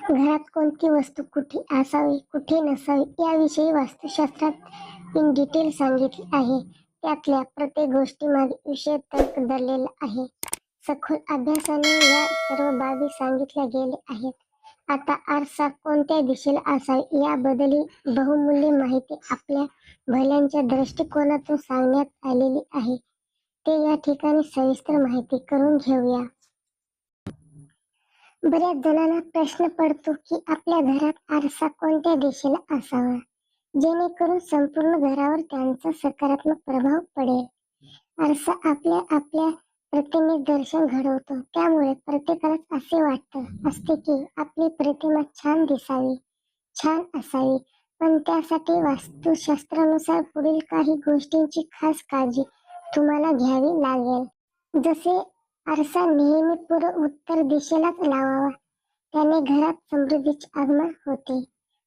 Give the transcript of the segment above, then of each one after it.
घरात कोणती वस्तू कुठे असावी कुठे नसावी याविषयी वास्तुशास्त्रात इन डिटेल सांगितले आहे. त्यातल्या प्रत्येक गोष्टीमागे विषय तर्क दडलेला आहे. सखोल अभ्यासाने या सर्व बाबी सांगितल्या गेल्या आहेत. आता आरसा कोणत्या दिशेला असावी याबद्दल बहुमूल्य माहिती आपल्या भल्यांच्या दृष्टिकोनातून सांगण्यात आलेली आहे. ते या ठिकाणी सविस्तर माहिती करून घेऊया. बऱ्याच जणांना प्रश्न पडतो की आपल्या घरात आरसा कोणत्या दिशेला असावा, जेणेकरून संपूर्ण घरावर त्यांचा सकारात्मक प्रभाव पडेल. आरसा आपल्या प्रतिमे दर्शन घडवतो. त्यामुळे प्रत्येकालाच असे वाटत असते की आपली प्रतिमा छान दिसावी, छान असावी. पण त्यासाठी वास्तुशास्त्रानुसार पुढील काही गोष्टींची खास काळजी तुम्हाला घ्यावी लागेल. जसे आरसा नेहमी पूर्व उत्तर दिशेलाच लावावा. त्याने घरात समृद्धीचे आगमन होते.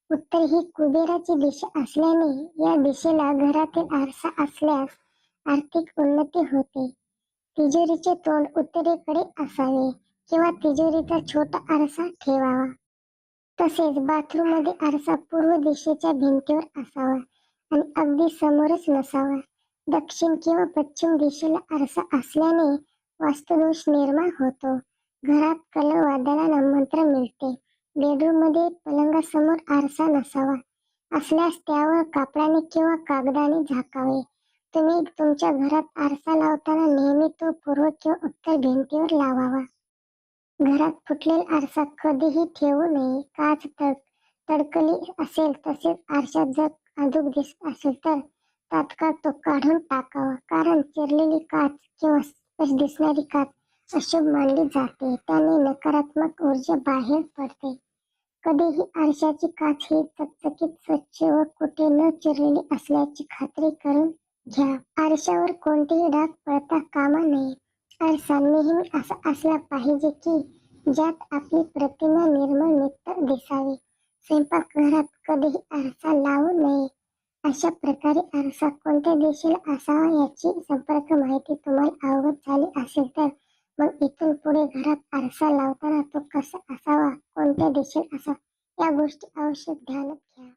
उत्तर ही कुबेराची दिशा असल्याने या दिशेला घरातील आरसा असल्यास आर्थिक उन्नती होते. तिजोरीचे तोंड उत्तरेकडे असावे किंवा तिजोरीचा छोटा आरसा ठेवावा. तसेच बाथरूम मध्ये आरसा पूर्व दिशेच्या भिंतीवर असावा आणि अगदी समोरच नसावा. दक्षिण किंवा पश्चिम दिशेला आरसा असल्याने वास्तुदोष निर्माण होतो. घरात कलह-वादळाला आमंत्रण मिळते. बेडरूम मध्ये पलंगासमोर आरसा नसावा. असल्यास त्यावर कापडाने किंवा कागदाने झाकावे. तुम्ही तुमच्या घरात आरसा लावताना नेहमी तो पूर्व किंवा उत्तर भिंतीवर लावावा. घरात फुटलेला आरसा कधीही ठेवू नये. काच तडकली असेल तसेच आरशात जर अधूक दिसत असेल तर तात्काळ तो काढून टाकावा. कारण चिरलेली काच किंवा स्पष्ट दिसणारी काच अशुभ मानली जाते. त्याने नकारात्मक ऊर्जा बाहेर पडते. कधीही आरशाची काच ही चकचकीत, स्वच्छ व कुठे न चिरलेली असल्याची खात्री करून घ्या. आरशावर कोणतेही डाग पडता कामा नये. आरसा नेहमी असा असला पाहिजे की ज्यात आपली प्रतिमा निर्मळ नित्तर दिसावी. स्वयंपाकघरात कधीही आरसा लावू नये. अशा प्रकारे आरसा कोणत्या दिशेला असावा याची संपर्क माहिती तुम्हाला अवगत झाली असेल तर मग इथून पुढे घरात आरसा लावताना तो कसा असावा, कोणत्या दिशेला असावा या गोष्टी आवश्यक ध्यानात घ्या.